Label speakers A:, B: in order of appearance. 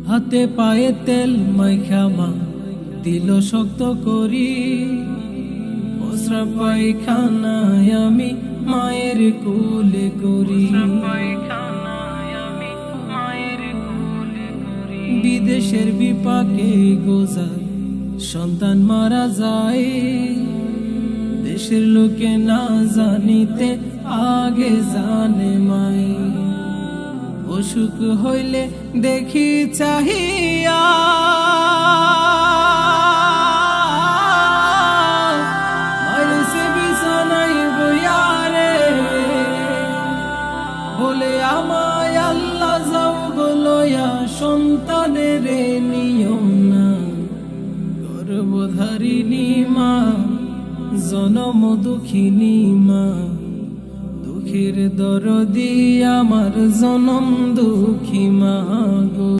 A: হাতে পায়ে তেল মাইখা মা দিল শক্ত করি। প্রস্রাব পায়খানায় আমি মায়ের কোলে করি। বিদেশের বিপাকে গোজার সন্তান মারা যায়, দেশের লোকে না জানিতে আগে জানে মাই। অসুখ হইলে দেখি চাহিয়া মাইছে বিছানায় বইয়া রে, বলে আমায় আল্লাহ যাও বলয়া সন্তানের নিও না। গর্ভধারিণী মা জনম দুঃখিনী মা, দুঃখের দরদি আমার জনম দুঃখী মা গো।